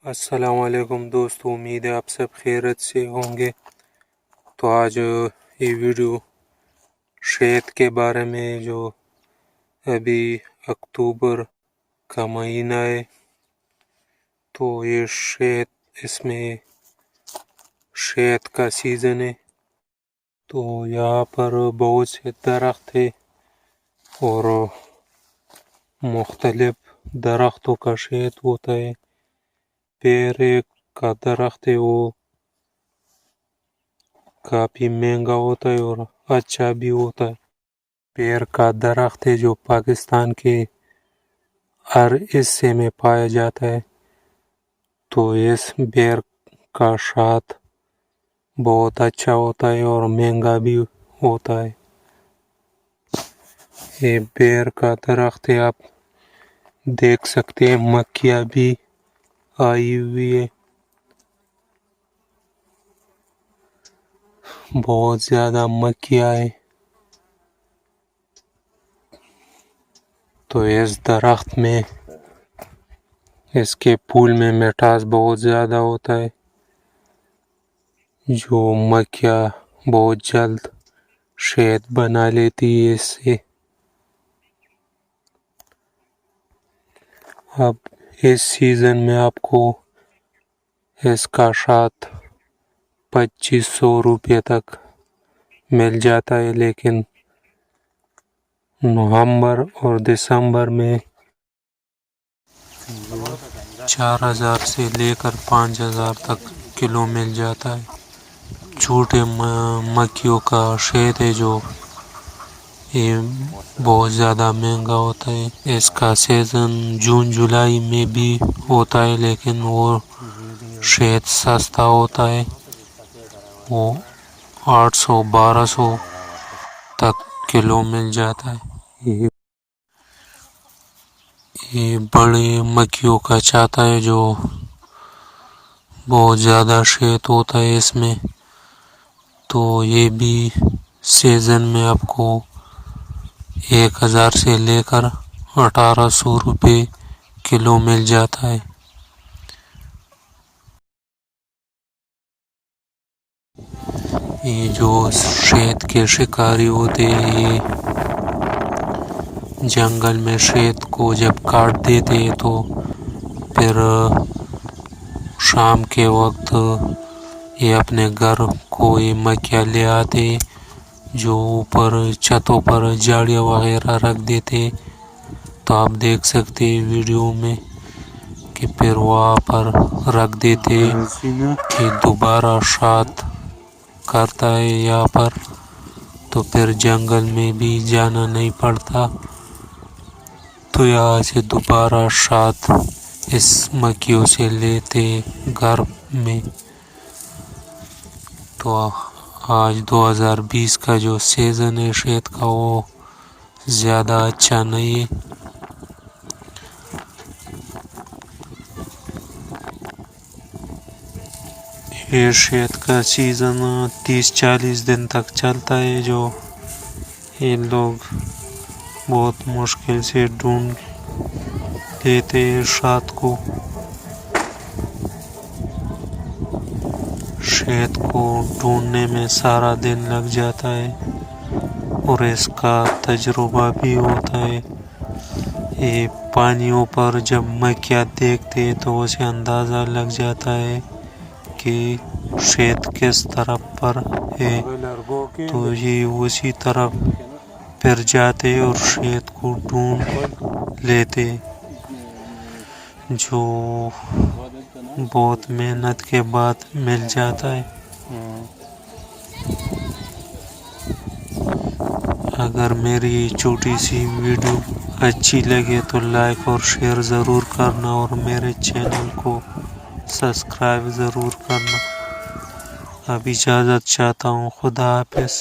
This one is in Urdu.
السلام علیکم دوستو، امید ہے آپ سب خیریت سے ہوں گے۔ تو آج یہ ویڈیو شہد کے بارے میں جو ابھی اکتوبر کا مہینہ ہے، تو یہ شہد، اس میں شہد کا سیزن ہے۔ تو یہاں پر بہت سے درخت ہے اور مختلف درختوں کا شہد ہوتا ہے۔ پیر ایک کا درخت ہے، وہ کافی مہنگا ہوتا ہے اور اچھا بھی ہوتا ہے۔ پیر کا درخت ہے جو پاکستان کے ہر حصے میں پایا جاتا ہے۔ تو اس بیر کا شاد بہت اچھا ہوتا ہے اور مہنگا بھی ہوتا ہے۔ یہ بیر کا درخت ہے، آپ دیکھ سکتے ہیں مکھیاں بھی آئی ہوئی ہے، بہت زیادہ مکھیاں ہے۔ تو اس درخت میں، اس کے پھول میں مٹھاس بہت زیادہ ہوتا ہے، جو مکھیاں بہت جلد شہد بنا لیتی ہے اس سے۔ اب اس سیزن میں آپ کو اس کا شاد 2500 روپے تک مل جاتا ہے، لیکن نومبر اور دسمبر میں 4000 سے لے کر 5000 تک کلو مل جاتا ہے۔ چھوٹے مکھیوں کا شہد ہے جو یہ بہت زیادہ مہنگا ہوتا ہے۔ اس کا سیزن جون جولائی میں بھی ہوتا ہے، لیکن وہ شہد سستا ہوتا ہے، وہ 800-1200 تک کلو مل جاتا ہے۔ یہ بڑے مکھیوں کا چاہتا ہے جو بہت زیادہ شہد ہوتا ہے اس میں، تو یہ بھی سیزن میں آپ کو 1000 سے لے کر 1800 روپے کلو مل جاتا ہے۔ یہ جو شہد کے شکاری ہوتے ہیں، یہ جنگل میں شہد کو جب کاٹ دیتے ہیں تو پھر شام کے وقت یہ اپنے گھر کو یہ مکھیاں لے آتے، جو اوپر چھتوں پر جاڑیاں وغیرہ رکھ دیتے۔ تو آپ دیکھ سکتے ہیں ویڈیو میں کہ پھر وہاں پر رکھ دیتے کہ دوبارہ شاد کرتا ہے یہاں پر، تو پھر جنگل میں بھی جانا نہیں پڑتا، تو یہاں سے دوبارہ شاد اس مکھیوں سے لیتے گھر میں۔ تو آج 2020 کا جو سیزن ہے شہد کا، وہ زیادہ اچھا نہیں ہے۔ یہ شہد کا سیزن 30-40 دن تک چلتا ہے، جو یہ لوگ بہت مشکل سے ڈھونڈ لیتے ہیں شہد کو۔ شہد کو ڈھونڈنے میں سارا دن لگ جاتا ہے اور اس کا تجربہ بھی ہوتا ہے۔ یہ پانیوں پر جب مکھیاں دیکھتے تو اسے اندازہ لگ جاتا ہے کہ شہد کس طرف پر ہے، تو یہ اسی طرف پھر جاتے اور شہد کو ڈھونڈ لیتے، جو بہت محنت کے بعد مل جاتا ہے۔ اگر میری چھوٹی سی ویڈیو اچھی لگے تو لائک اور شیئر ضرور کرنا، اور میرے چینل کو سبسکرائب ضرور کرنا۔ اب اجازت چاہتا ہوں، خدا حافظ۔